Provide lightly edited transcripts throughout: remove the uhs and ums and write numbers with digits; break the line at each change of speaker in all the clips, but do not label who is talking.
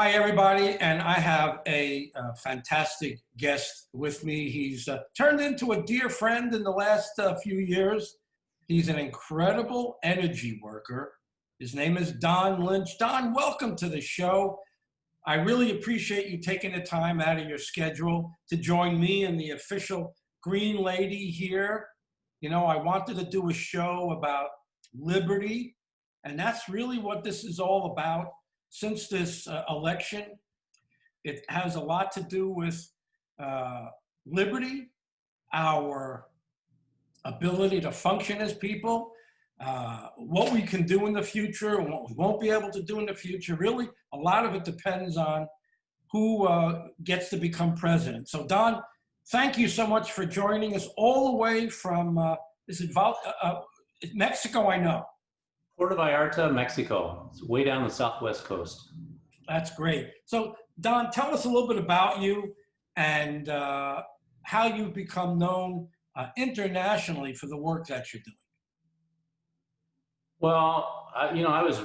Hi, everybody, and I have a fantastic guest with me. He's turned into a dear friend in the last few years. He's an incredible energy worker. His name is Don Lynch. Don, welcome to the show. I really appreciate you taking the time out of your schedule to join me and the official Green Lady here. You know, I wanted to do a show about liberty, and that's really what this is all about. Since this election, it has a lot to do with liberty, our ability to function as people, what we can do in the future and what we won't be able to do in the future. Really, a lot of it depends on who gets to become president. So Don, thank you so much for joining us all the way from Mexico, I know.
Puerto Vallarta, Mexico. It's way down the southwest coast.
That's great. So, Don, tell us a little bit about you and how you've become known internationally for the work that you're doing.
Well, I was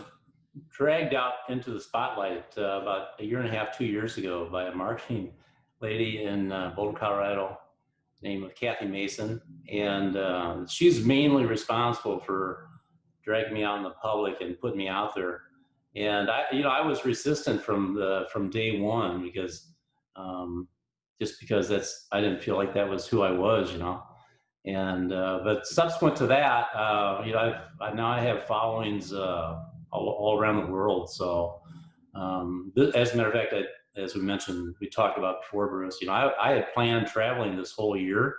dragged out into the spotlight about 1.5 years, 2 years ago by a marketing lady in Boulder, Colorado, named Kathy Mason. And she's mainly responsible for dragged me out in the public and put me out there. And I was resistant from day one because just because I didn't feel like that was who I was, And but subsequent to that, now I have followings all around the world. So as a matter of fact, as we mentioned, we talked about before, Bruce. I had planned traveling this whole year,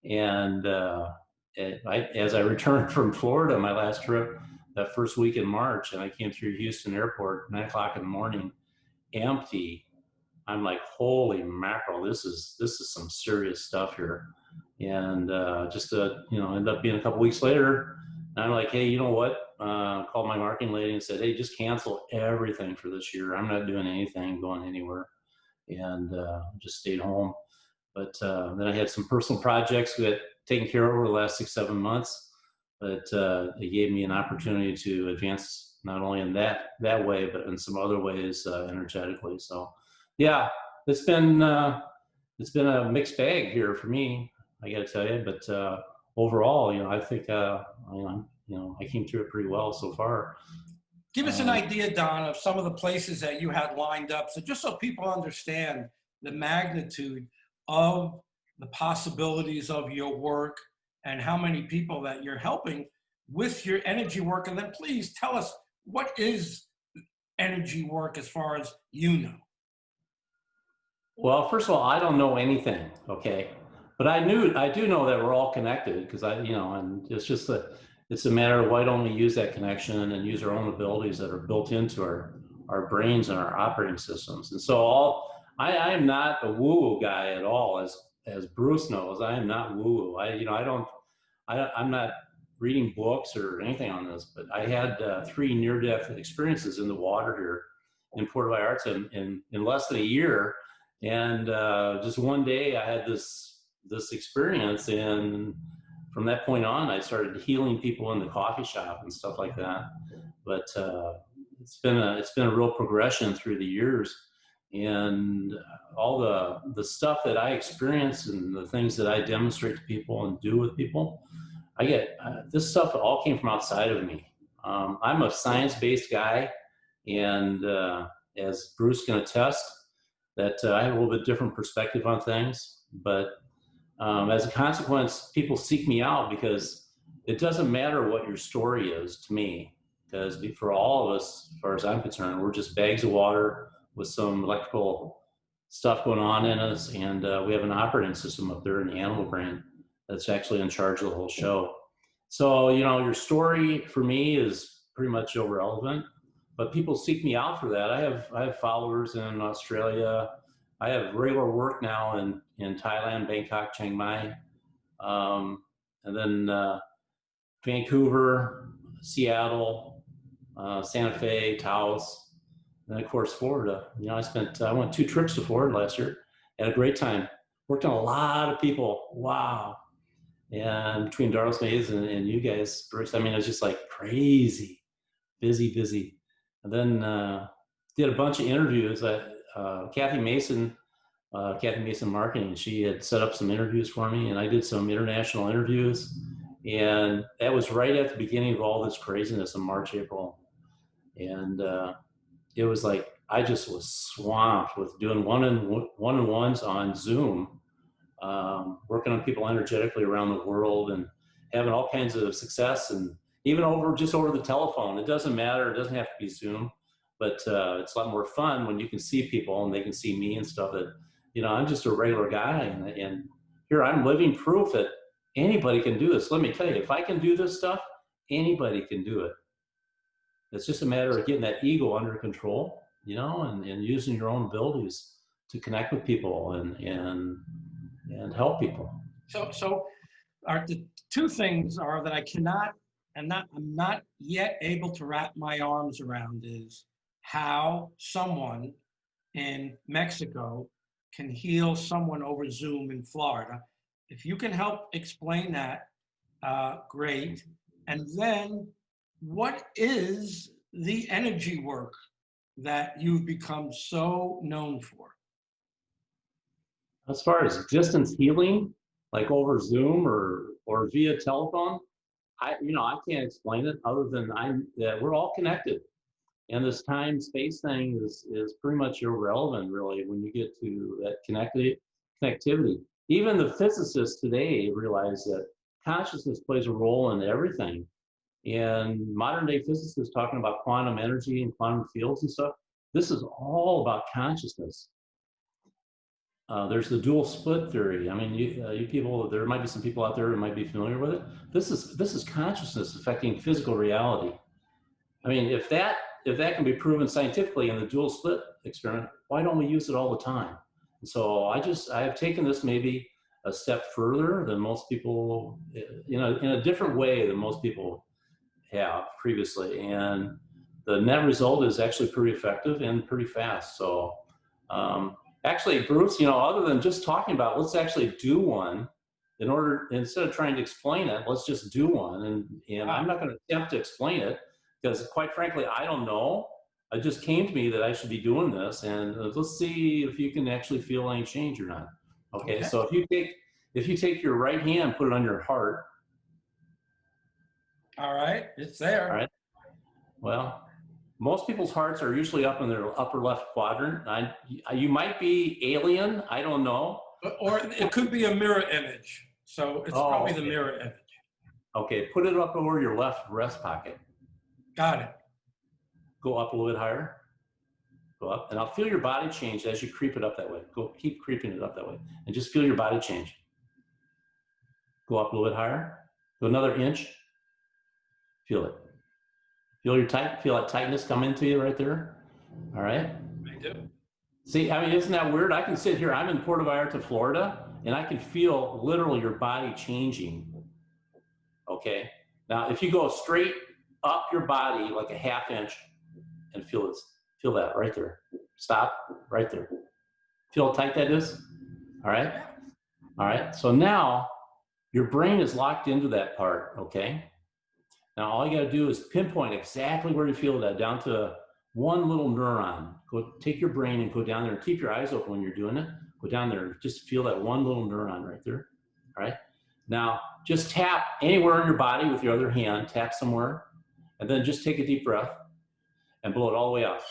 and as I returned from Florida, my last trip, that first week in March, and I came through Houston Airport, 9 o'clock in the morning, empty. I'm like, holy mackerel, this is some serious stuff here. And ended up being a couple weeks later, and I'm like, hey, you know what? Called my marketing lady and said, hey, just cancel everything for this year. I'm not doing anything, going anywhere, and just stayed home. But then I had some personal projects we had taken care of over the last 6-7 months, but it gave me an opportunity to advance not only in that way, but in some other ways energetically. So, yeah, it's been a mixed bag here for me, I got to tell you. But overall, I think I came through it pretty well so far.
Give us an idea, Don, of some of the places that you had lined up, so just so people understand the magnitude of the possibilities of your work and how many people that you're helping with your energy work. And then please tell us, what is energy work as far as you know?
Well, first of all, I don't know anything, okay? But I do know that we're all connected, because and it's just it's a matter of why don't we use that connection and use our own abilities that are built into our brains and our operating systems. And so I am not a woo-woo guy at all, as Bruce knows. I am not woo-woo. I'm not reading books or anything on this, but I had 3 near-death experiences in the water here in Puerto Vallarta in less than a year. And just one day I had this experience, and from that point on, I started healing people in the coffee shop and stuff like that. But it's been a real progression through the years. And all the stuff that I experience and the things that I demonstrate to people and do with people, I get this stuff all came from outside of me. I'm a science-based guy, and as Bruce can attest, that I have a little bit different perspective on things. But as a consequence, people seek me out, because it doesn't matter what your story is to me, because for all of us, as far as I'm concerned, we're just bags of water with some electrical stuff going on in us, and we have an operating system up there in the animal brain that's actually in charge of the whole show. So, your story for me is pretty much irrelevant, but people seek me out for that. I have followers in Australia. I have regular work now in Thailand, Bangkok, Chiang Mai, and then Vancouver, Seattle, Santa Fe, Taos, and of course, Florida. I went 2 trips to Florida last year. Had a great time. Worked on a lot of people. Wow. And between Darlos Mays and you guys, Bruce, it was just like crazy, busy. And then did a bunch of interviews. Kathy Mason Marketing, she had set up some interviews for me, and I did some international interviews. And that was right at the beginning of all this craziness in March, April. And it was like, I just was swamped with doing one-on-ones on Zoom, working on people energetically around the world and having all kinds of success, and even just over the telephone. It doesn't matter. It doesn't have to be Zoom, but it's a lot more fun when you can see people and they can see me and stuff. That, I'm just a regular guy, and here I'm living proof that anybody can do this. Let me tell you, if I can do this stuff, anybody can do it. It's just a matter of getting that ego under control, and using your own abilities to connect with people and help people.
So the two things are that I cannot, I'm not yet able to wrap my arms around is how someone in Mexico can heal someone over Zoom in Florida. If you can help explain that, great. And then what is the energy work that you've become so known for?
As far as distance healing, like over Zoom or via telephone, I can't explain it other than that we're all connected. And this time space thing is pretty much irrelevant, really, when you get to that connectivity. Even the physicists today realize that consciousness plays a role in everything. And modern day physicists talking about quantum energy and quantum fields and stuff, this is all about consciousness. There's the dual split theory. I mean, you people, there might be some people out there who might be familiar with it. This is consciousness affecting physical reality. I mean, if that can be proven scientifically in the dual split experiment, why don't we use it all the time? And so I have taken this maybe a step further than most people, in a different way than most people have previously. And the net result is actually pretty effective and pretty fast. So actually, Bruce, other than just talking about, let's actually do one. Instead of trying to explain it, let's just do one. And I'm not going to attempt to explain it, because quite frankly, I don't know. It just came to me that I should be doing this, and let's see if you can actually feel any change or not. Okay. So if you take your right hand, put it on your heart.
All right, it's there.
All right. Well, most people's hearts are usually up in their upper left quadrant. You might be alien, I don't know.
Or it could be a mirror image. So it's probably the mirror image.
Okay, put it up over your left breast pocket.
Got it.
Go up a little bit higher. Go up, and I'll feel your body change as you creep it up that way. Keep creeping it up that way, and just feel your body change. Go up a little bit higher. Go another inch. Feel it. Feel that tightness come into you right there. All right.
I do.
See, I mean, isn't that weird? I can sit here. I'm in Puerto Vallarta, Florida, and I can feel literally your body changing. Okay. Now, if you go straight up your body like a half inch and feel this, feel that right there. Stop right there. Feel how tight that is? All right. All right. So now your brain is locked into that part. Okay. Now, all you got to do is pinpoint exactly where you feel that, down to one little neuron. Go take your brain and go down there and keep your eyes open when you're doing it. Go down there and just feel that one little neuron right there. All right. Now, just tap anywhere in your body with your other hand, tap somewhere, and then just take a deep breath and blow it all the way out.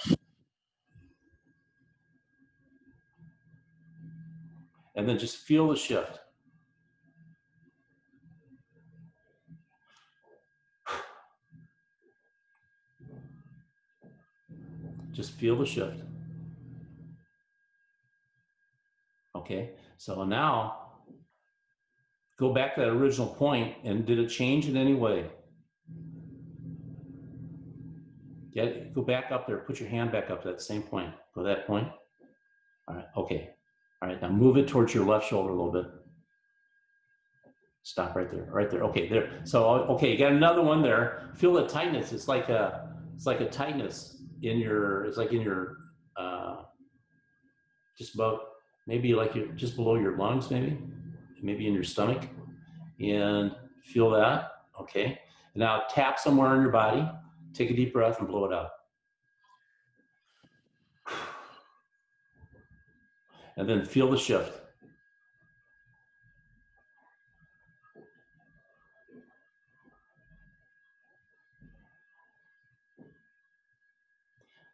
And then just feel the shift. Just feel the shift. Okay, so now go back to that original point, and did it change in any way? Go back up there, put your hand back up to that same point. Go to that point. All right, okay. All right, now move it towards your left shoulder a little bit. Stop right there, okay, there. So, okay, you got another one there. Feel the tightness. It's like a tightness in your, just about, maybe like just below your lungs, maybe in your stomach, and feel that. Okay. Now tap somewhere in your body, take a deep breath and blow it out. And then feel the shift.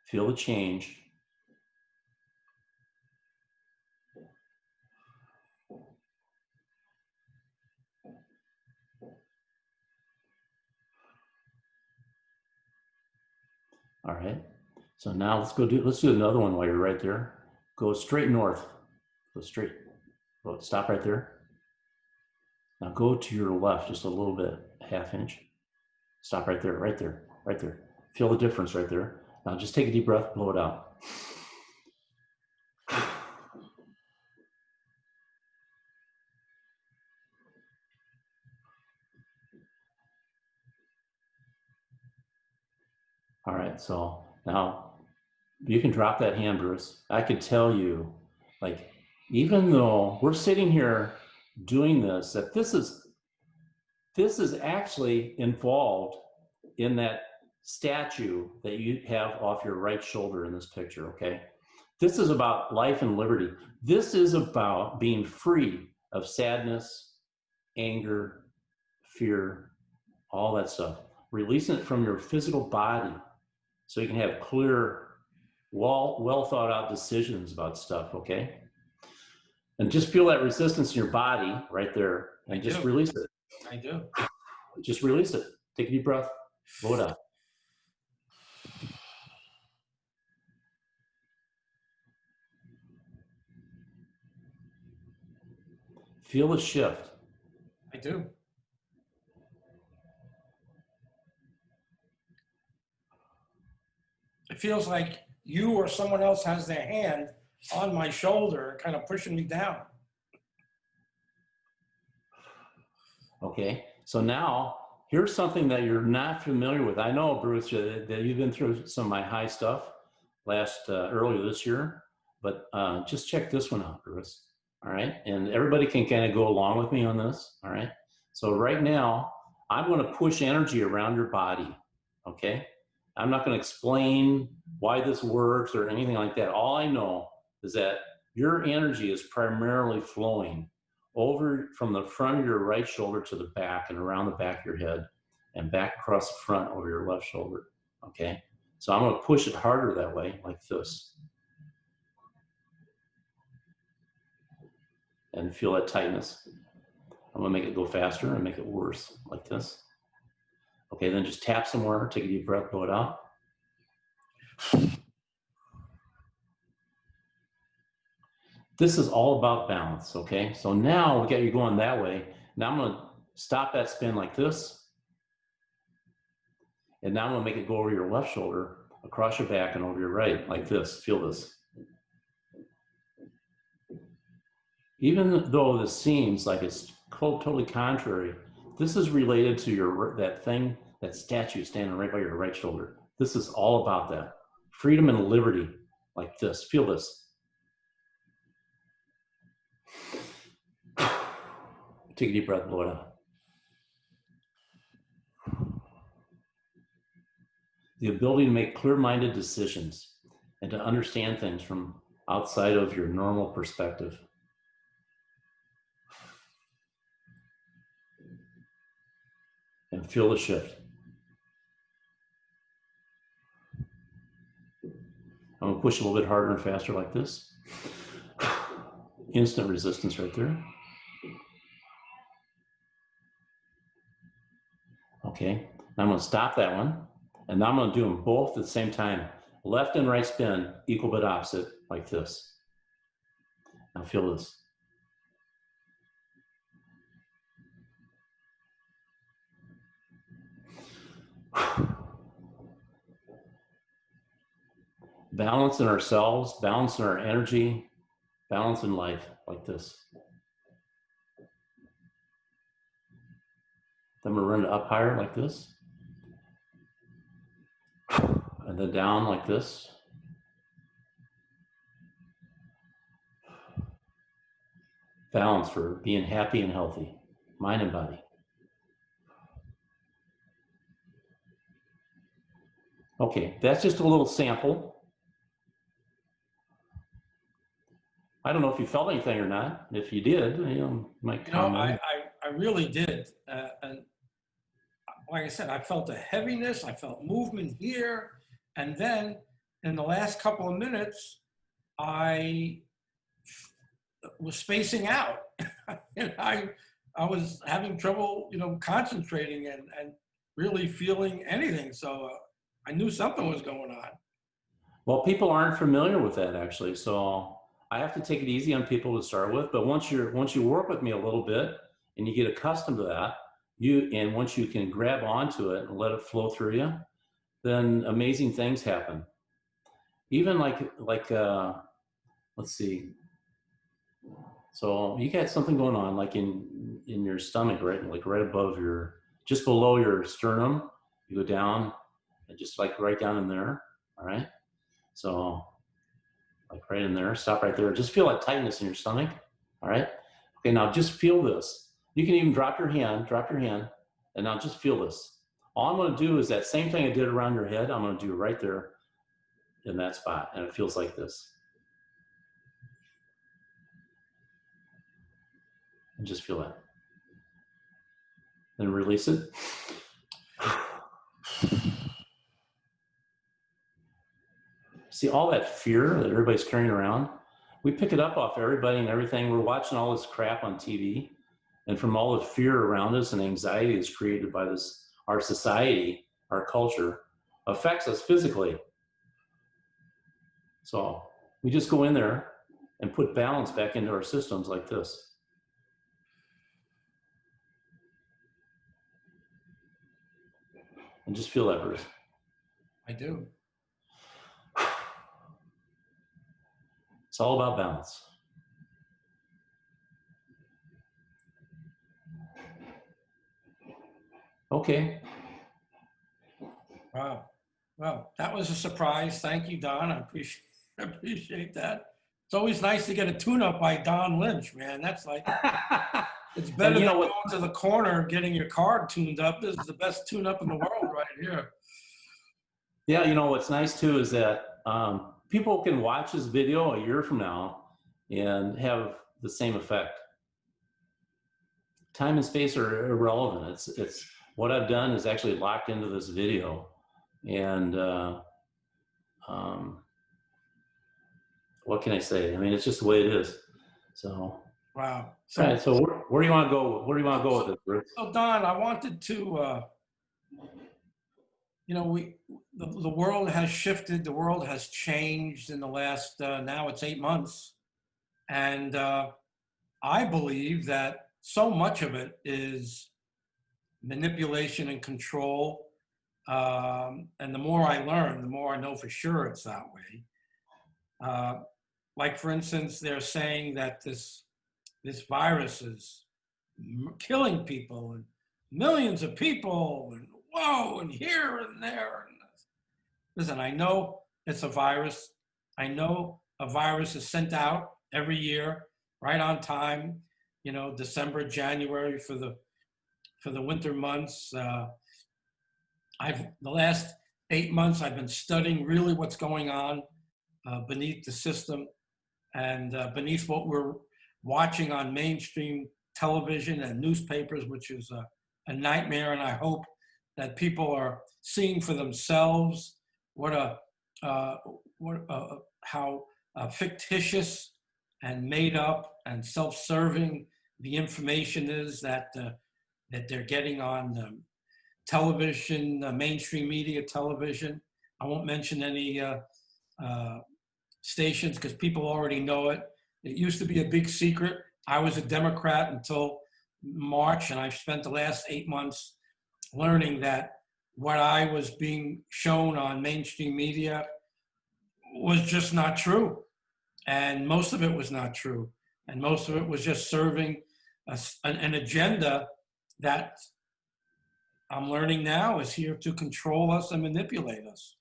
Feel the change. All right. So now let's do another one while you're right there. Go straight north. Go straight. Go, stop right there. Now go to your left just a little bit, ½ inch. Stop right there, right there, right there. Feel the difference right there. Now just take a deep breath, blow it out. All right, so now you can drop that hand, Bruce. I could tell you, like, even though we're sitting here doing this, that this is actually involved in that statue that you have off your right shoulder in this picture, okay? This is about life and liberty. This is about being free of sadness, anger, fear, all that stuff. Releasing it from your physical body so you can have clear, well thought out decisions about stuff, okay? And just feel that resistance in your body right there and just release it.
I do.
Just release it. Take a deep breath, blow it out. Feel the shift.
I do. It feels like you or someone else has their hand on my shoulder, kind of pushing me down.
Okay, so now here's something that you're not familiar with. I know, Bruce, that you've been through some of my high stuff earlier this year, but just check this one out, Bruce. All right, and everybody can kind of go along with me on this. All right, so right now I'm going to push energy around your body. Okay, I'm not going to explain why this works or anything like that. All I know is that your energy is primarily flowing over from the front of your right shoulder to the back and around the back of your head and back across the front over your left shoulder, okay? So I'm gonna push it harder that way, like this. And feel that tightness. I'm gonna make it go faster and make it worse, like this. Okay, then just tap somewhere, take a deep breath, blow it out. This is all about balance, okay? So now we got you going that way. Now I'm gonna stop that spin like this. And now I'm gonna make it go over your left shoulder, across your back and over your right, like this. Feel this. Even though this seems like it's totally contrary, this is related to that statue standing right by your right shoulder. This is all about that. Freedom and liberty, like this. Feel this. Take a deep breath, blow it out. The ability to make clear-minded decisions and to understand things from outside of your normal perspective. And feel the shift. I'm gonna push a little bit harder and faster like this. Instant resistance right there. Okay, now I'm gonna stop that one. And now I'm gonna do them both at the same time. Left and right spin, equal but opposite, like this. Now feel this. Balance in ourselves, balance in our energy, balance in life, like this. Then we're running up higher like this. And then down like this. Balance for being happy and healthy, mind and body. Okay, that's just a little sample. I don't know if you felt anything or not. If you did, you might
You know,
comment.
I really did. And like I said, I felt a heaviness, I felt movement here. And then in the last couple of minutes, I was spacing out. And I was having trouble, concentrating and really feeling anything. So I knew something was going on.
Well, people aren't familiar with that actually, so I have to take it easy on people to start with. But once you work with me a little bit and you get accustomed to that, once you can grab onto it and let it flow through you, then amazing things happen. Even let's see. So you got something going on like in your stomach, right? Like right above just below your sternum. You go down and just like right down in there. All right. So like right in there, stop right there. Just feel that tightness in your stomach. All right. Okay, now just feel this. You can even drop your hand, and now just feel this. All I'm going to do is that same thing I did around your head, I'm going to do right there in that spot. And it feels like this. And just feel that. Then release it. See all that fear that everybody's carrying around? We pick it up off everybody and everything. We're watching all this crap on TV. And from all the fear around us and anxiety that's created by our society, our culture, affects us physically. So we just go in there and put balance back into our systems like this. And just feel that, Bruce.
I do.
It's all about balance. Okay.
Wow. Well, that was a surprise. Thank you, Don. I appreciate that. It's always nice to get a tune-up by Don Lynch, man. That's like, it's better than going to the corner and getting your car tuned up. This is the best tune-up in the world right here.
Yeah, what's nice too is that people can watch this video a year from now and have the same effect. Time and space are irrelevant. It's what I've done is actually locked into this video, and what can I say? I mean, it's just the way it is. So.
Wow.
So, all right, so where do you want to go? Where do you want to go with this, Bruce?
So Don, I wanted to, the world has shifted. The world has changed in the last, now it's 8 months. And I believe that so much of it is manipulation and control. And the more I learn, the more I know for sure it's that way. Like, for instance, they're saying that this virus is killing people and millions of people and whoa and here and there. Listen, I know it's a virus. I know a virus is sent out every year, right on time. December, January for the winter months. The last 8 months I've been studying really what's going on beneath the system and beneath what we're watching on mainstream television and newspapers, which is a nightmare. And I hope that people are seeing for themselves how fictitious and made up and self-serving the information is that they're getting on television, mainstream media television. I won't mention any stations because people already know it. It used to be a big secret. I was a Democrat until March, and I've spent the last 8 months learning that what I was being shown on mainstream media was just not true. And most of it was not true. And most of it was just serving an agenda that I'm learning now is here to control us and manipulate us.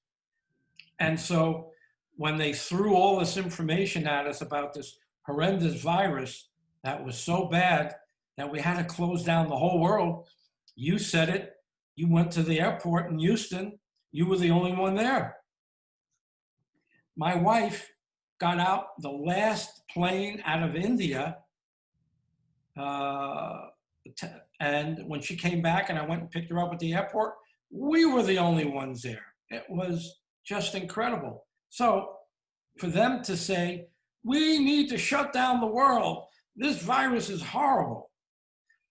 And so when they threw all this information at us about this horrendous virus that was so bad that we had to close down the whole world, you said it. You went to the airport in Houston. You were the only one there. My wife got out the last plane out of India. Uh, and when she came back and I went and picked her up at the airport, we were the only ones there. It was just incredible. So for them to say, we need to shut down the world, this virus is horrible.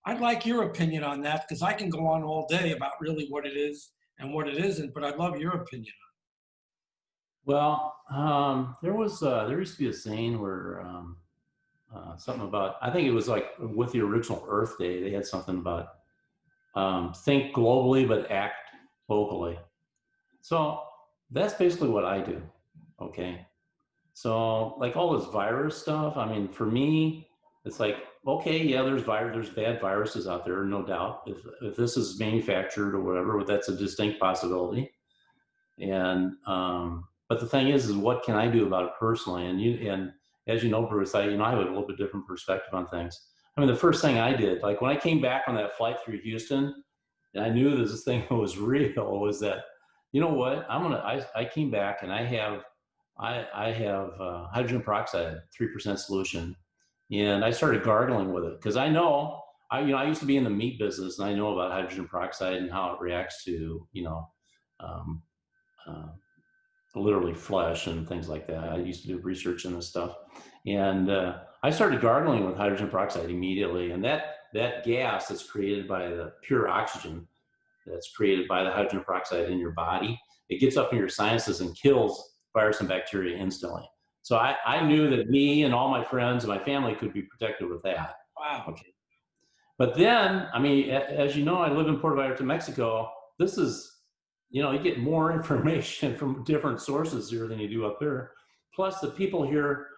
I'd like your opinion on that, because I can go on all day about really what it is and what it isn't, but I'd love your opinion.
Well, there used to be a saying where something about, I think it was like with the original Earth Day, they had something about think globally but act locally. So that's basically what I do. Okay. So like all this virus stuff, I mean, for me, it's like, okay, yeah, there's bad viruses out there, no doubt. If this is manufactured or whatever, that's a distinct possibility. And but the thing is what can I do about it personally? And as you know, Bruce, I have a little bit different perspective on things. I mean, the first thing I did, like when I came back on that flight through Houston, and I knew this thing was real, was that, you know what, I came back and I have hydrogen peroxide, 3% solution, and I started gargling with it because I know I used to be in the meat business and I know about hydrogen peroxide and how it reacts to um, uh, literally flesh and things like that. I used to do research in this stuff, and I started gargling with hydrogen peroxide immediately. And that gas that's created by the pure oxygen that's created by the hydrogen peroxide in your body, it gets up in your sinuses and kills virus and bacteria instantly. So I knew that me and all my friends and my family could be protected with that.
Wow.
Okay. But then, I mean, as you know, I live in Puerto Vallarta, Mexico. This is, you get more information from different sources here than you do up there. Plus, the people here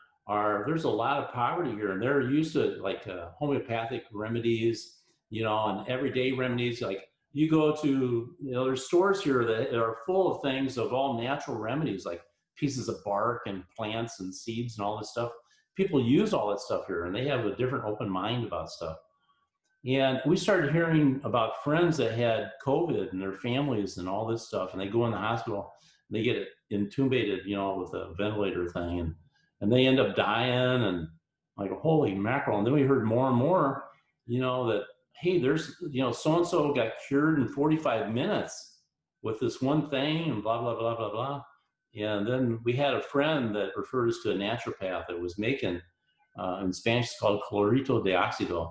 there's a lot of poverty here, and they're used to like homeopathic remedies, and everyday remedies. Like you go to, there's stores here that are full of things of all natural remedies, like pieces of bark and plants and seeds and all this stuff. People use all that stuff here, and they have a different open mind about stuff. And we started hearing about friends that had COVID and their families and all this stuff, and they go in the hospital, and they get it intubated, with a ventilator thing, and they end up dying, and like, holy mackerel. And then we heard more and more, that, hey, there's, so-and-so got cured in 45 minutes with this one thing and blah, blah, blah, blah, blah. And then we had a friend that referred us to a naturopath that was making, in Spanish, it's called clorito de ácido.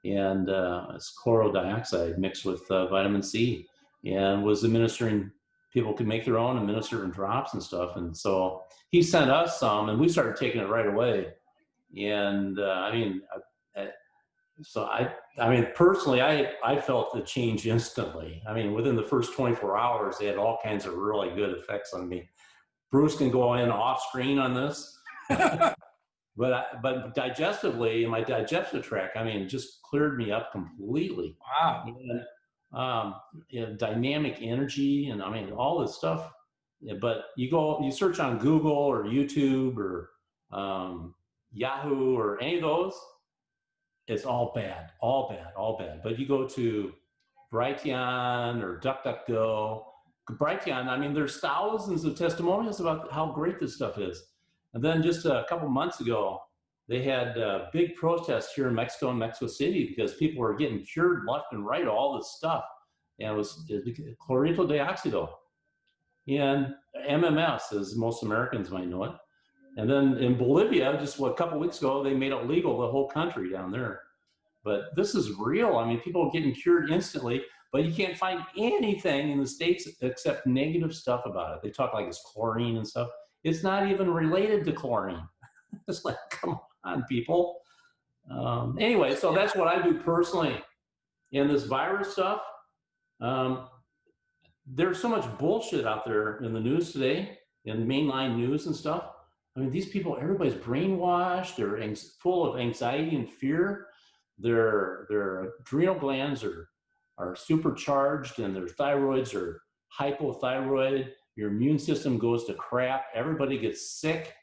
And it's chloro dioxide mixed with vitamin C, and was administering, people could make their own, administer in drops and stuff. And so he sent us some, and we started taking it right away. And personally, I felt the change instantly. I mean, within the first 24 hours, they had all kinds of really good effects on me. Bruce can go in off screen on this. But digestively, in my digestive tract, it just cleared me up completely.
Wow.
And, dynamic energy, and all this stuff. Yeah, but you search on Google or YouTube or Yahoo or any of those, it's all bad, all bad, all bad. But you go to Brighteon or DuckDuckGo, Brighteon, there's thousands of testimonials about how great this stuff is. And then just a couple months ago, they had big protests here in Mexico and Mexico City because people were getting cured left and right of all this stuff. And it was chlorito de ácido and MMS, as most Americans might know it. And then in Bolivia, just a couple weeks ago, they made it legal, the whole country down there. But this is real. People are getting cured instantly, but you can't find anything in the States except negative stuff about it. They talk like it's chlorine and stuff. It's not even related to chlorine. It's like, come on, people. Anyway, so that's what I do personally. In this virus stuff, there's so much bullshit out there in the news today, in mainline news and stuff. These people, everybody's brainwashed. They're full of anxiety and fear. Their adrenal glands are supercharged, and their thyroids are hypothyroid. Your immune system goes to crap. Everybody gets sick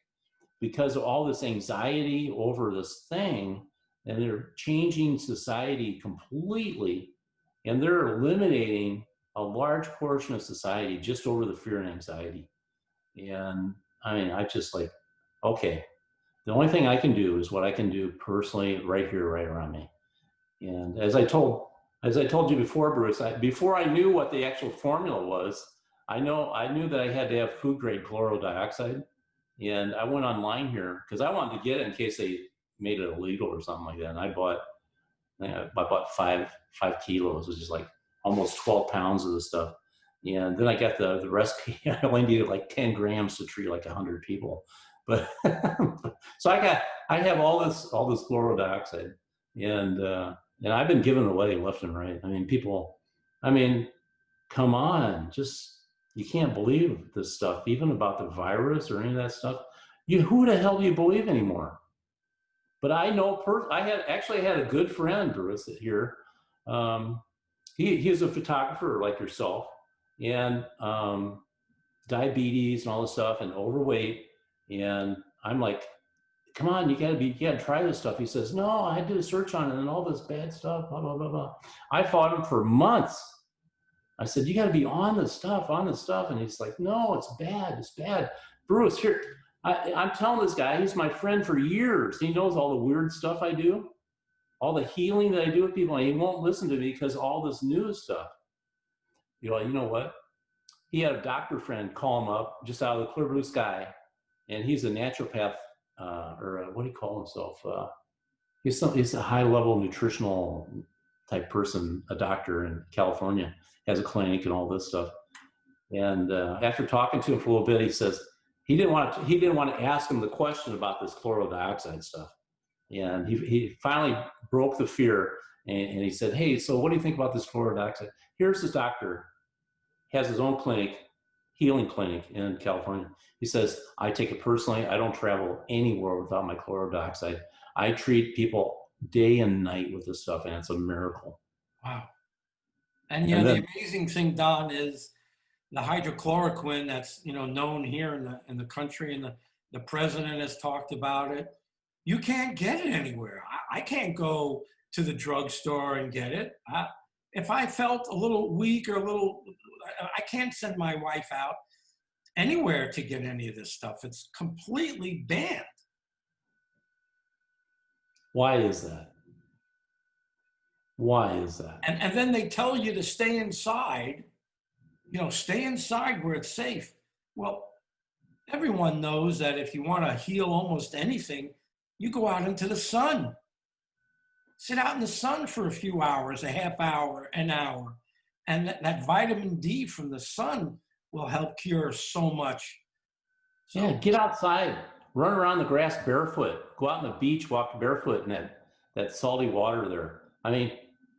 because of all this anxiety over this thing, and they're changing society completely, and they're eliminating a large portion of society just over the fear and anxiety. And I just like, okay, the only thing I can do is what I can do personally right here, right around me. And as I told you before, Bruce, before I knew what the actual formula was, I knew that I had to have food grade chloro-dioxide. And I went online here because I wanted to get it in case they made it illegal or something like that. And I bought 5 kilos, which is like almost 12 pounds of the stuff. And then I got the recipe. I only needed like 10 grams to treat like 100 people. But so I have all this chloro-dioxide, and I've been giving it away left and right. I mean, people, I mean, come on, just, you can't believe this stuff, even about the virus or any of that stuff. Who the hell do you believe anymore? But I know, I had a good friend, Bruce, here. He's a photographer like yourself, and diabetes and all this stuff, and overweight. And I'm like, come on, you gotta try this stuff. He says, no, I did a search on it and all this bad stuff, blah, blah, blah, blah. I fought him for months. I said, you gotta be on this stuff. And he's like, no, it's bad. Bruce, here, I'm telling this guy, he's my friend for years. He knows all the weird stuff I do, all the healing that I do with people, and he won't listen to me because all this news stuff. You know what? He had a doctor friend call him up just out of the clear blue sky, and he's a naturopath, or what do you call himself? He's a high-level nutritional type person, a doctor in California, has a clinic and all this stuff. And after talking to him for a little bit, he says he didn't want to ask him the question about this chloro-dioxide stuff. And he finally broke the fear, and he said, hey, so what do you think about this chloro-dioxide? Here's his doctor, has his own clinic, healing clinic in California. He says, I take it personally. I don't travel anywhere without my chloro-dioxide. I treat people day and night with this stuff, and it's a miracle.
Wow. And the amazing thing, Don, is the hydrochloroquine that's known here in the country, and the president has talked about it. You can't get it anywhere. I can't go to the drugstore and get it. If I felt a little weak or I can't send my wife out anywhere to get any of this stuff. It's completely banned.
Why is that? Why is that?
And then they tell you to stay inside, stay inside where it's safe. Well, everyone knows that if you want to heal almost anything, you go out into the sun. Sit out in the sun for a few hours, a half hour, an hour. And that vitamin D from the sun will help cure so much. So,
yeah, get outside, run around the grass barefoot, go out on the beach, walk barefoot in that salty water there. I mean,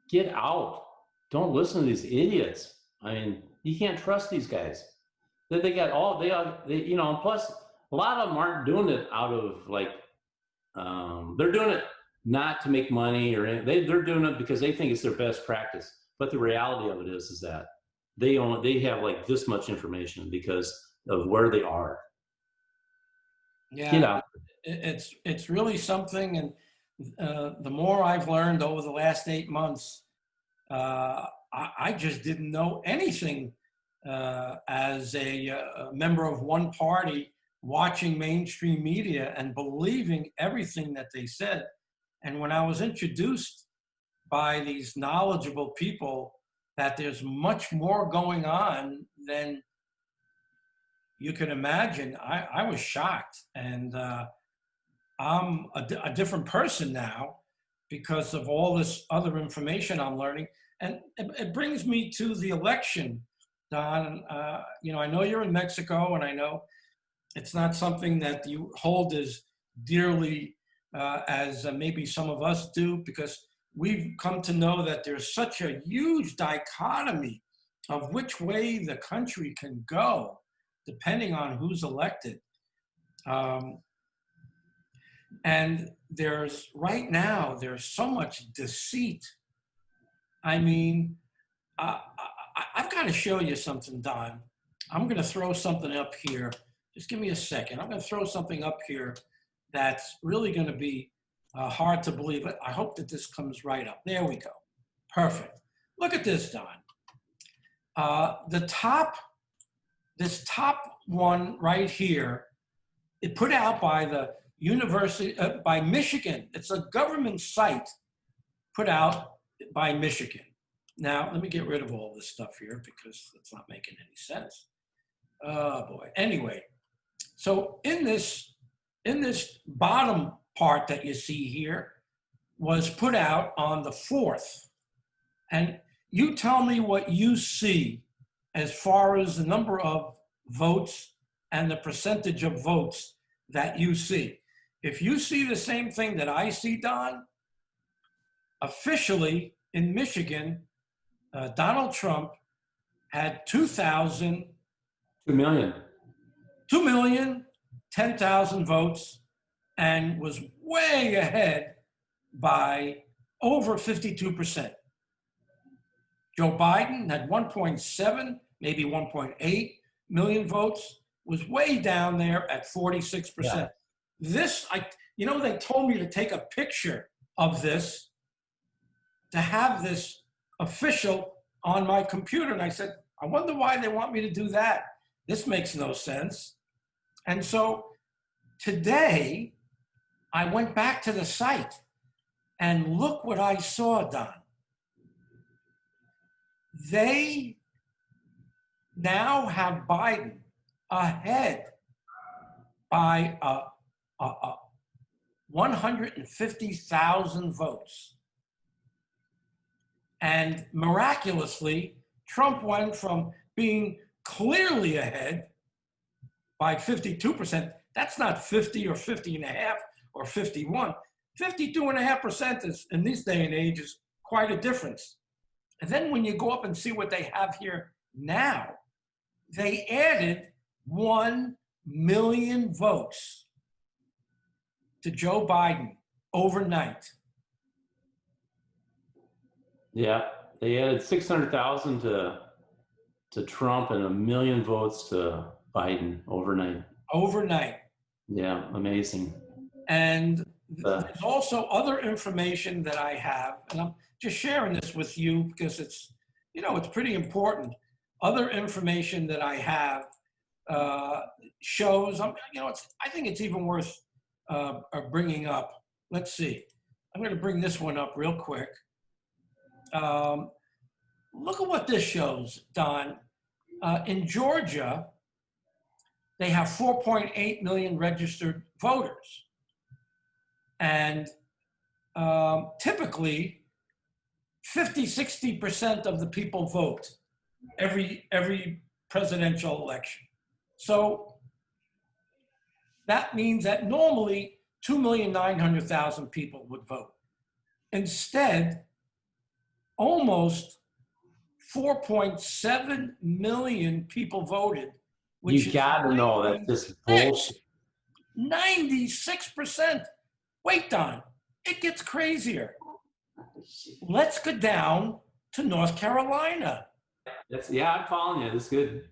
get out. Don't listen to these idiots. I mean, you can't trust these guys. And plus a lot of them aren't doing it out of like, they're doing it not to make money or anything. They're doing it because they think it's their best practice. But the reality of it is that they have like this much information because of where they are.
Yeah,
get out.
It's really something. And the more I've learned over the last 8 months, I just didn't know anything as a member of one party, watching mainstream media and believing everything that they said. And when I was introduced by these knowledgeable people that there's much more going on than you can imagine, I was shocked. And I'm a different person now because of all this other information I'm learning. And it brings me to the election, Don. I know you're in Mexico, and I know it's not something that you hold as dearly as maybe some of us do, because we've come to know that there's such a huge dichotomy of which way the country can go, depending on who's elected. And right now, there's so much deceit. I mean, I've got to show you something, Don. I'm going to throw something up here. Just give me a second. I'm going to throw something up here that's really going to be hard to believe. I hope that this comes right up. There we go. Perfect. Look at this, Don. This top one right here put out by the University, by Michigan. It's a government site put out by Michigan. Now, let me get rid of all this stuff here because it's not making any sense. Oh boy. Anyway, so in this bottom part that you see here was put out on the 4th. And you tell me what you see as far as the number of votes and the percentage of votes that you see. If you see the same thing that I see, Don, officially in Michigan, Donald Trump had 2
million.
2,010,000 votes and was way ahead by over 52%. Joe Biden had 1.7, maybe 1.8 million votes, was way down there at 46%. Yeah. This, they told me to take a picture of this to have this official on my computer. And I said, I wonder why they want me to do that. This makes no sense. And so today I went back to the site and look what I saw, Don. They now have Biden ahead by 150,000 votes. And miraculously, Trump went from being clearly ahead by 52%. That's not 50 or 50 and a half or 51. 52.5% is, in this day and age, is quite a difference. And then when you go up and see what they have here now, they added 1 million votes to Joe Biden overnight.
Yeah, they added 600,000 to Trump and 1 million votes to Biden overnight.
Overnight.
Yeah, amazing.
And there's also other information that I have, and I'm just sharing this with you because it's, it's pretty important. Other information that I have shows, I think it's even worth bringing up. Let's see. I'm going to bring this one up real quick. Look at what this shows, Don. In Georgia, they have 4.8 million registered voters. And typically, 50–60% of the people vote every presidential election. So that means that normally 2,900,000 people would vote. Instead, almost 4.7 million people voted. Which
you gotta know that this bullshit.
96%. Wait, Don, it gets crazier. Let's go down to North Carolina.
I'm following you. That's good.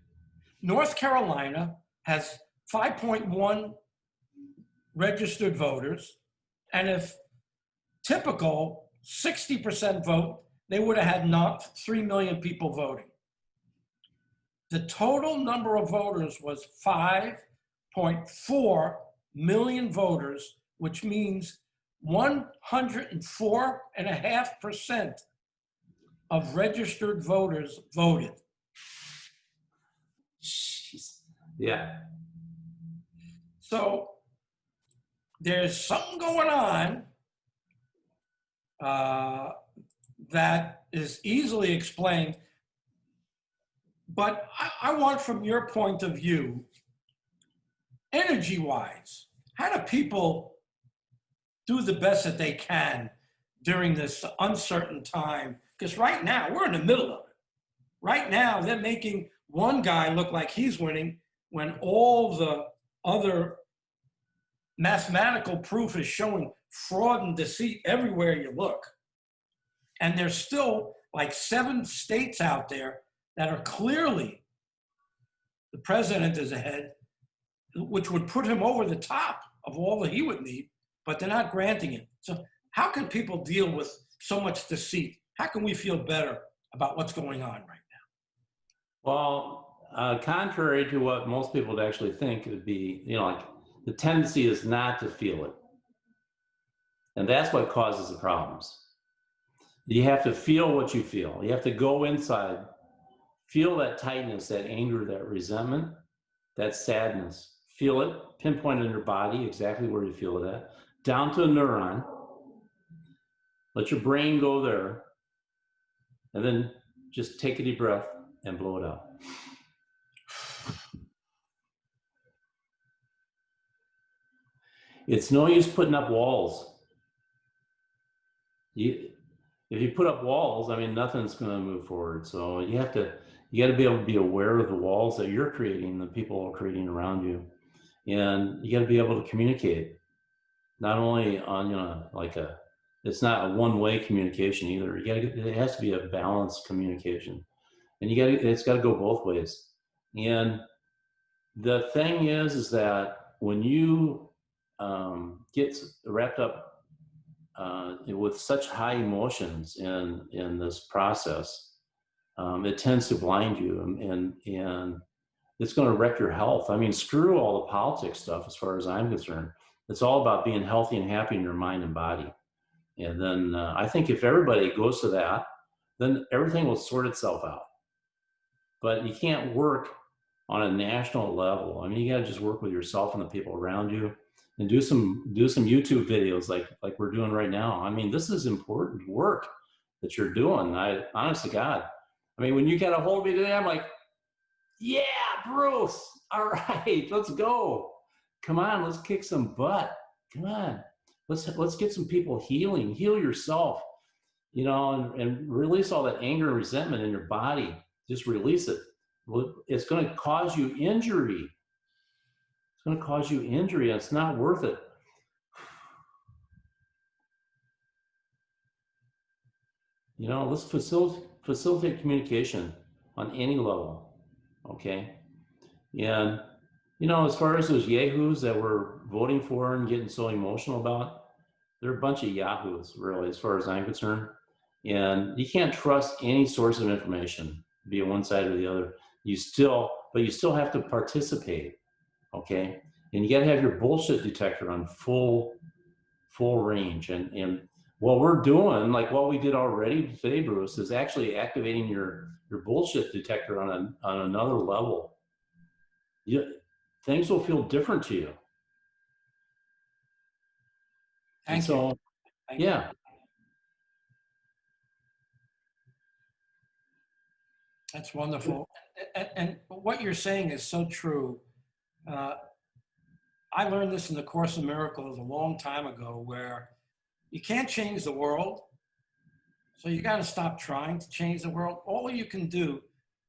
North Carolina has 5.1 registered voters. And if typical 60% vote, they would have had not 3 million people voting. The total number of voters was 5.4 million voters, which means 104.5% of registered voters voted.
Jeez. Yeah.
So there's something going on that is easily explained. But I want, from your point of view, energy-wise, how do people do the best that they can during this uncertain time? Because right now, we're in the middle of it. Right now, they're making one guy look like he's winning when all the other mathematical proof is showing fraud and deceit everywhere you look. And there's still like 7 states out there that are clearly the president is ahead, which would put him over the top of all that he would need, but they're not granting it. So how can people deal with so much deceit? How can we feel better about what's going on right now?
Well, contrary to what most people would actually think, it would be, like The tendency is not to feel it. And that's what causes the problems. You have to feel what you feel. You have to go inside, feel that tightness, that anger, that resentment, that sadness. Feel it, pinpoint it in your body, exactly where you feel it at, down to a neuron. Let your brain go there, and then just take a deep breath and blow it out. It's no use putting up walls. If you put up walls, I mean, nothing's going to move forward. So you got to be able to be aware of the walls that you're creating, the people are creating around you, and you got to be able to communicate. Not only on, you know, like it's not a one-way communication either. It has to be a balanced communication, and it's got to go both ways. And the thing is that when you get wrapped up with such high emotions in this process, it tends to blind you, and it's going to wreck your health. I mean, screw all the politics stuff as far as I'm concerned. It's all about being healthy and happy in your mind and body. And then I think if everybody goes to that, then everything will sort itself out. But you can't work on a national level. I mean, you got to just work with yourself and the people around you, and do some YouTube videos like we're doing right now. I mean, this is important work that you're doing. Honest to God, I mean, when you got a hold of me today, I'm like, yeah, Bruce, all right, let's go. Come on, let's kick some butt. Come on, let's get some people healing. Heal yourself, you know, and release all that anger and resentment in your body. Just release it. It's going to cause you injury. It's going to cause you injury, and it's not worth it. You know, let's facilitate communication on any level, okay? And, you know, as far as those yahoos that we're voting for and getting so emotional about, they're a bunch of yahoos, really, as far as I'm concerned. And you can't trust any source of information, be it one side or the other. But you still have to participate, okay? And you got to have your bullshit detector on full range. And what we're doing, like what we did already today, Bruce, is actually activating your bullshit detector on another level. Things will feel different to you.
Thank you.
Yeah.
That's wonderful. And what you're saying is so true. I learned this in the Course in Miracles a long time ago, where you can't change the world. So you got to stop trying to change the world. All you can do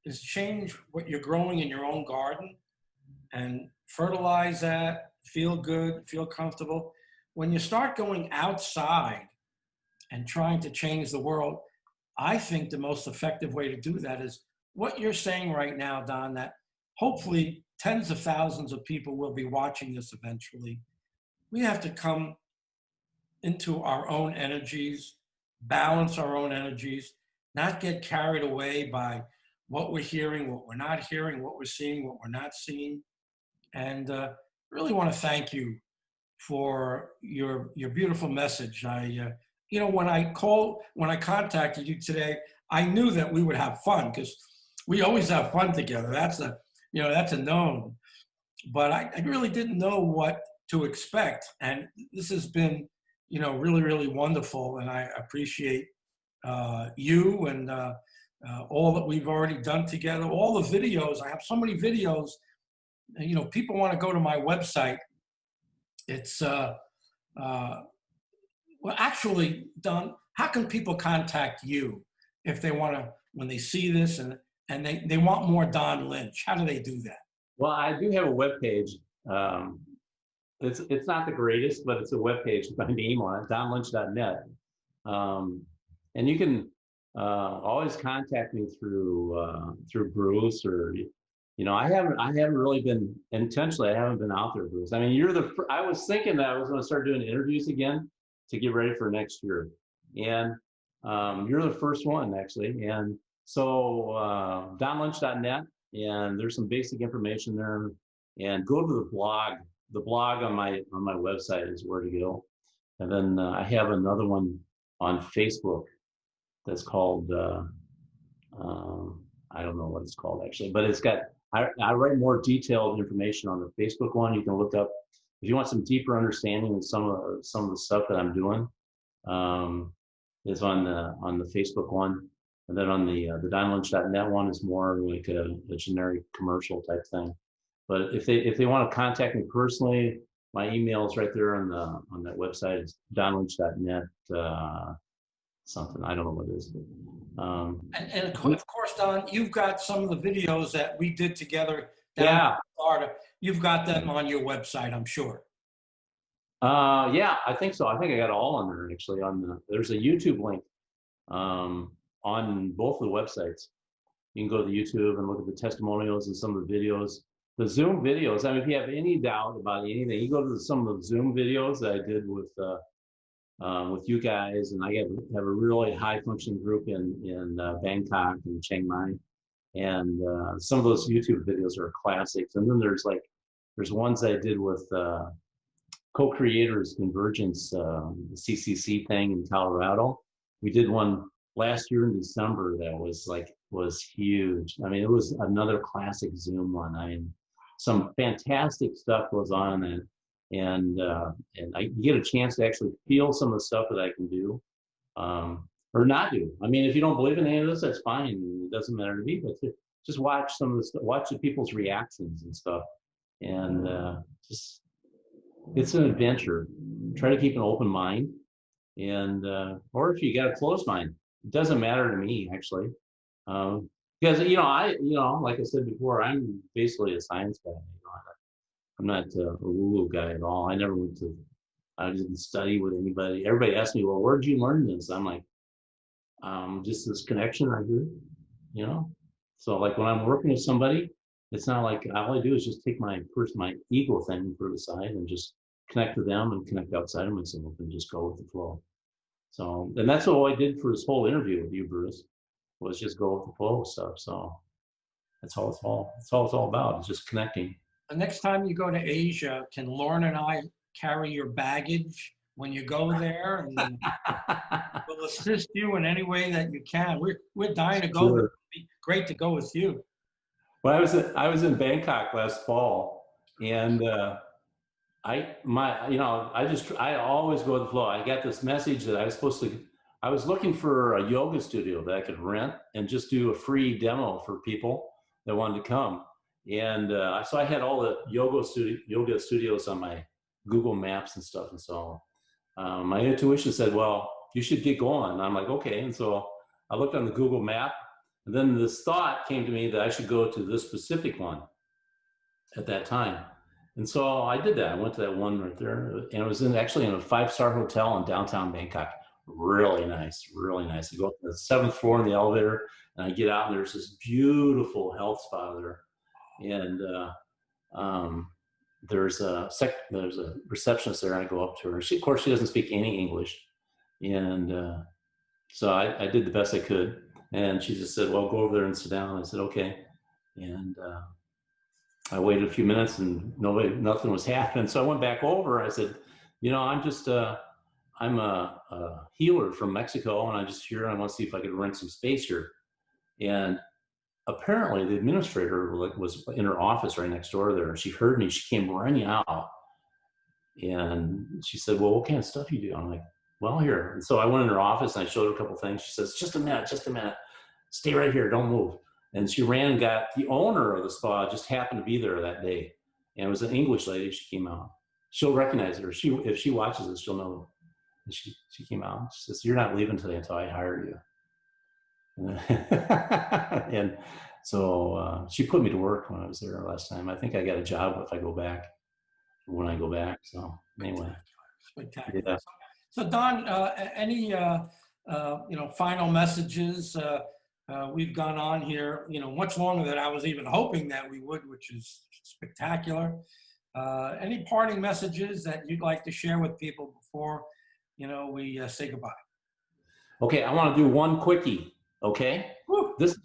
is change what you're growing in your own garden and fertilize that, feel good, feel comfortable. When you start going outside and trying to change the world, I think the most effective way to do that is what you're saying right now, Don, that hopefully tens of thousands of people will be watching this eventually. We have to come into our own energies, balance our own energies, not get carried away by what we're hearing, what we're not hearing, what we're seeing, what we're not seeing. And really want to thank you for your beautiful message. You know, when I contacted you today, I knew that we would have fun, because we always have fun together. That's a known. But I really didn't know what to expect, and this has been, you know, really, really wonderful. And I appreciate you and all that we've already done together. All the videos. I have so many videos. You know, people want to go to my website. It's well, actually, Don, how can people contact you if they want to, when they see this and they want more Don Lynch? How do they do that?
Well, I do have a webpage. It's not the greatest, but it's a webpage with my name on it, donlynch.net. And you can always contact me through Bruce, or, you know, I haven't really been intentionally. I haven't been out there, Bruce. I mean, I was thinking that I was going to start doing interviews again to get ready for next year, and you're the first one, actually. And so donlynch.net, and there's some basic information there. And go to the blog. the blog on my website is where to go. And then I have another one on Facebook that's called, I don't know what it's called actually, but it's got, I write more detailed information on the Facebook one. You can look up, if you want some deeper understanding of some of the stuff that I'm doing, is on the Facebook one. And then on the DonLynch.net one is more like a generic commercial type thing. But if they want to contact me personally, my email is right there on that website. It's donlynch.net something. I don't know what it is.
And of course, Don, you've got some of the videos that we did together down
Yeah.
in Florida. You've got them on your website, I'm sure.
Yeah, I think so. I think I got it all on there actually. There's a YouTube link on both of the websites. You can go to the YouTube and look at the testimonials and some of the videos. The Zoom videos, I mean, if you have any doubt about anything, you go to some of the Zoom videos that I did with you guys, and I have a really high functioning group in Bangkok and Chiang Mai, and some of those YouTube videos are classics. And then there's ones I did with co-creators Convergence, the CCC thing in Colorado. We did one last year in December that was huge. I mean, it was another classic Zoom one. I mean, some fantastic stuff goes on, and I get a chance to actually feel some of the stuff that I can do, or not do. I mean, if you don't believe in any of this, that's fine. It doesn't matter to me. But just watch some of the stuff, watch the people's reactions and stuff, and just it's an adventure. Try to keep an open mind, and or if you got a closed mind, it doesn't matter to me actually. Because like I said before, I'm basically a science guy. I'm not a woo-woo guy at all. I didn't study with anybody. Everybody asks me, well, where'd you learn this? I'm like, just this connection I do, So like when I'm working with somebody, it's not like all I do is just take my ego thing to the side and just connect to them and connect outside of myself and just go with the flow. So, and that's what I did for this whole interview with you, Bruce, was just go with the flow stuff. So that's all it's all about. It's just connecting.
The next time you go to Asia, can Lauren and I carry your baggage when you go there? And we'll assist you in any way that you can. We're dying to go. Sure. It'd be great to go with you.
Well, I was in Bangkok last fall, and I always go with the flow. I got this message that I was looking for a yoga studio that I could rent and just do a free demo for people that wanted to come. And so I had all the yoga studios on my Google Maps and stuff. And so my intuition said, well, you should get going. And I'm like, okay. And so I looked on the Google map, and then this thought came to me that I should go to this specific one at that time. And so I did that. I went to that one right there, and it was actually in a 5-star hotel in downtown Bangkok. Really nice, really nice. I go up to the 7th floor in the elevator, and I get out, and there's this beautiful health spa there. And there's a receptionist there, and I go up to her. Of course, she doesn't speak any English. And so I did the best I could. And she just said, well, go over there and sit down. I said, okay. And I waited a few minutes, and nothing was happening. So I went back over. I said, I'm a healer from Mexico, and I'm just here. And I want to see if I could rent some space here. And apparently the administrator was in her office right next door there, and she heard me. She came running out, and she said, well, what kind of stuff you do? I'm like, well, here. And so I went in her office, and I showed her a couple things. She says, just a minute, stay right here, don't move. And she ran and got the owner of the spa, just happened to be there that day, and it was an English lady. She came out. She'll recognize her. If she watches this, she'll know. And she came out. She says, you're not leaving today until I hire you. And so she put me to work when I was there last time. I think I got a job if I go back, when I go back. So anyway.
Spectacular. Yeah. So Don, any final messages? We've gone on here, much longer than I was even hoping that we would, which is spectacular. Any parting messages that you'd like to share with people before, we say goodbye? Okay, I want to do one quickie. Okay, this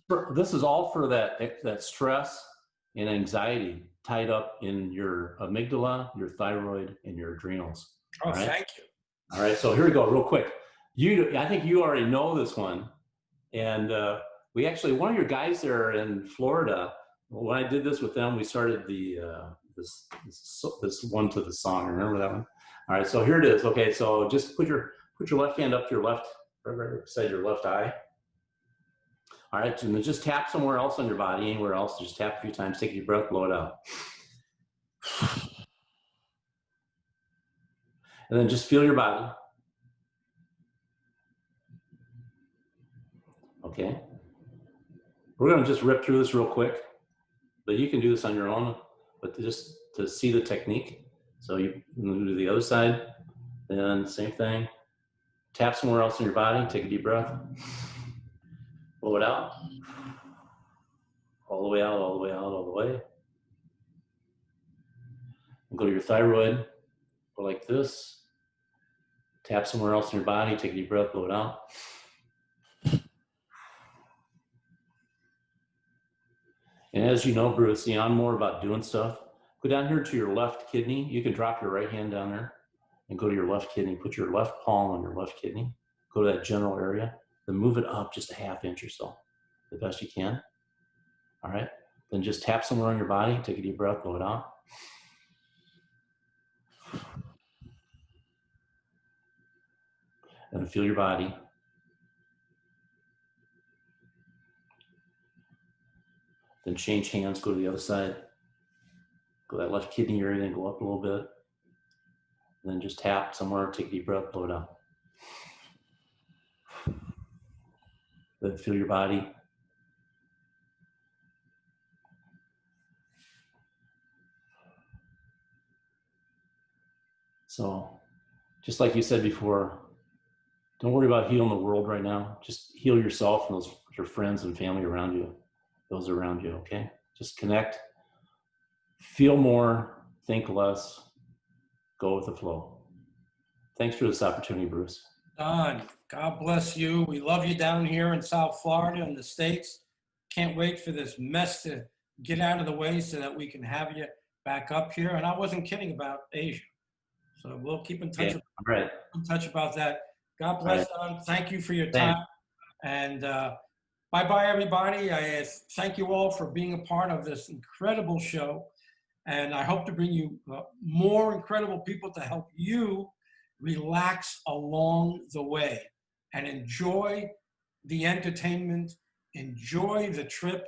is all for that stress
and anxiety tied up in your amygdala, your thyroid, and your adrenals.
Oh,
All right?
thank you.
All right, so here we go, real quick. I think you already know this one. And we actually, one of your guys there in Florida, when I did this with them, we started this one to the song. Remember that one? All right, so here it is. Okay, so just put your left hand up to your left, right beside your left eye. All right, and then just tap somewhere else on your body, anywhere else. Just tap a few times, take a deep breath, blow it out. And then just feel your body. Okay. We're gonna just rip through this real quick, but you can do this on your own, but just to see the technique. So you move to the other side, then same thing. Tap somewhere else in your body, take a deep breath. Blow it out. All the way out, all the way out, all the way. And go to your thyroid, go like this. Tap somewhere else in your body, take a deep breath, blow it out. And as you know, Bruce, I'm more about doing stuff. Go down here to your left kidney. You can drop your right hand down there and go to your left kidney. Put your left palm on your left kidney. Go to that general area. Then move it up just a ½ inch or so, the best you can. All right. Then just tap somewhere on your body. Take a deep breath, blow it out. And feel your body. Then change hands, go to the other side. Go to that left kidney area, then go up a little bit. And then just tap somewhere, take a deep breath, blow it out. Then feel your body. So, just like you said before, don't worry about healing the world right now. Just heal yourself and your friends and family around you, those around you, okay? Just connect, feel more, think less, go with the flow. Thanks for this opportunity, Bruce.
Don, God bless you. We love you down here in South Florida in the States. Can't wait for this mess to get out of the way so that we can have you back up here. And I wasn't kidding about Asia. So we'll keep in touch, in touch about that. God bless, Don. Thank you for your time. And bye-bye, everybody. I thank you all for being a part of this incredible show. And I hope to bring you more incredible people to help you relax along the way and enjoy the entertainment, enjoy the trip,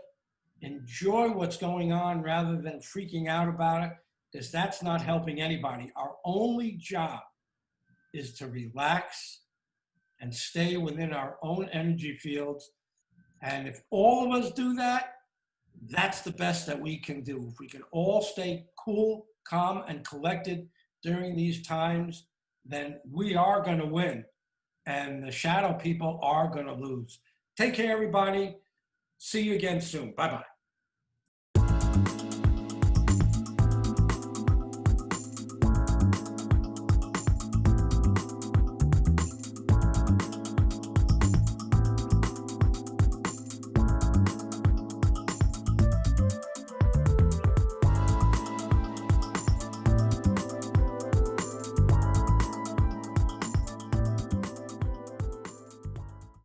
enjoy what's going on rather than freaking out about it, because that's not helping anybody. Our only job is to relax and stay within our own energy fields. And if all of us do that, that's the best that we can do. If we can all stay cool, calm, and collected during these times, then we are going to win. And the shadow people are going to lose. Take care, everybody. See you again soon. Bye-bye.